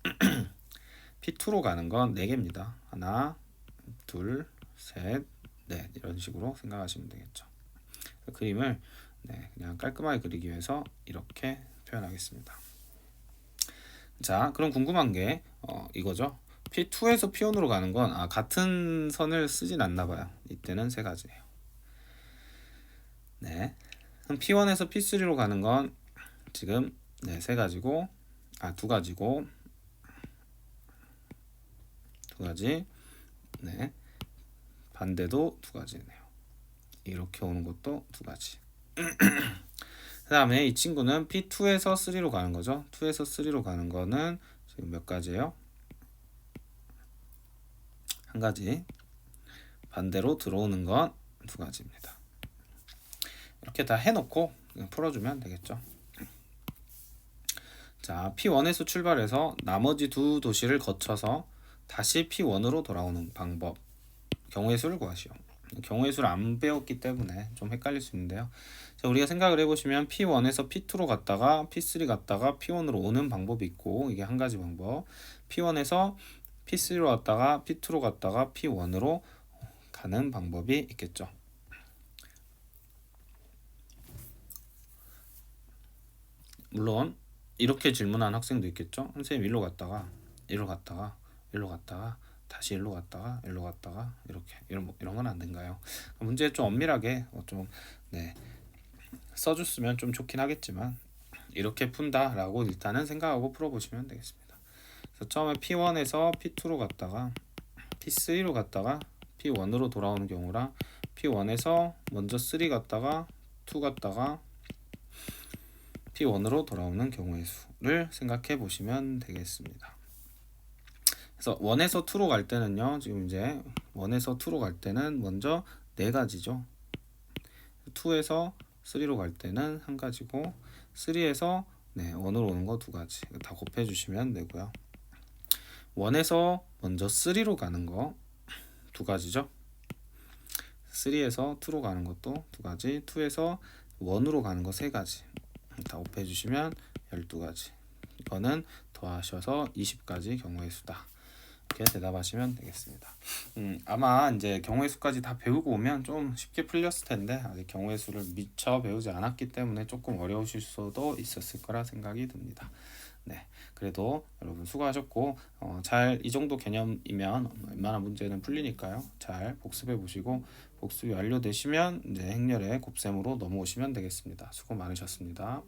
P2로 가는 건 4개입니다. 하나, 둘, 셋, 넷 이런 식으로 생각하시면 되겠죠. 그림을 네, 그냥 깔끔하게 그리기 위해서 이렇게 표현하겠습니다. 자, 그럼 궁금한 게 이거죠. P2에서 P1으로 가는 건 같은 선을 쓰진 않나 봐요. 이때는 세 가지예요. 네. 그럼 P1에서 P3로 가는 건 지금 네, 세 가지고 두 가지고 두 가지. 네. 반대도 두 가지네요. 이렇게 오는 것도 두 가지. 그 다음에 이 친구는 P2에서 3로 가는 거죠. 2에서 3로 가는 거는 지금 몇 가지예요? 한 가지. 반대로 들어오는 건 두 가지입니다. 이렇게 다 해놓고 풀어주면 되겠죠. 자, P1에서 출발해서 나머지 두 도시를 거쳐서 다시 P1으로 돌아오는 방법. 경우의 수를 구하시오. 경우의 수를 안 배웠기 때문에 좀 헷갈릴 수 있는데요. 자, 우리가 생각을 해보시면 P1에서 P2로 갔다가 P3 갔다가 P1으로 오는 방법이 있고, 이게 한 가지 방법. P1에서 P3로 갔다가 P2로 갔다가 P1으로 가는 방법이 있겠죠. 물론 이렇게 질문한 학생도 있겠죠. 선생님 일로 갔다가 일로 갔다가 일로 갔다가 다시 일로 갔다가 일로 갔다가 이렇게 이런 건 안 된가요? 문제 좀 엄밀하게 좀 네, 써줬으면 좀 좋긴 하겠지만 이렇게 푼다라고 일단은 생각하고 풀어보시면 되겠습니다. 그래서 처음에 P1에서 P2로 갔다가 P3로 갔다가 P1으로 돌아오는 경우랑 P1에서 먼저 3 갔다가 2 갔다가 P1으로 돌아오는 경우의 수를 생각해 보시면 되겠습니다. 그래서 1에서 2로 갈 때는요, 지금 이제 1에서 2로 갈 때는 먼저 네 가지죠. 2에서 3로 갈 때는 한 가지고 3에서 1으로 오는 거 두 가지. 다 곱해 주시면 되고요. 1에서 먼저 3로 가는 거 두 가지죠. 3에서 2로 가는 것도 두 가지. 2에서 1으로 가는 거 세 가지. 다 곱해 주시면 12가지. 이거는 더하셔서 20가지 경우의 수다. 이렇게 대답하시면 되겠습니다. 아마 이제 경우의 수까지 다 배우고 오면 좀 쉽게 풀렸을 텐데 아직 경우의 수를 미처 배우지 않았기 때문에 조금 어려우실 수도 있었을 거라 생각이 듭니다. 네, 그래도 여러분 수고하셨고 잘 이 정도 개념이면 웬만한 문제는 풀리니까요. 잘 복습해 보시고 복습이 완료되시면 이제 행렬의 곱셈으로 넘어오시면 되겠습니다. 수고 많으셨습니다.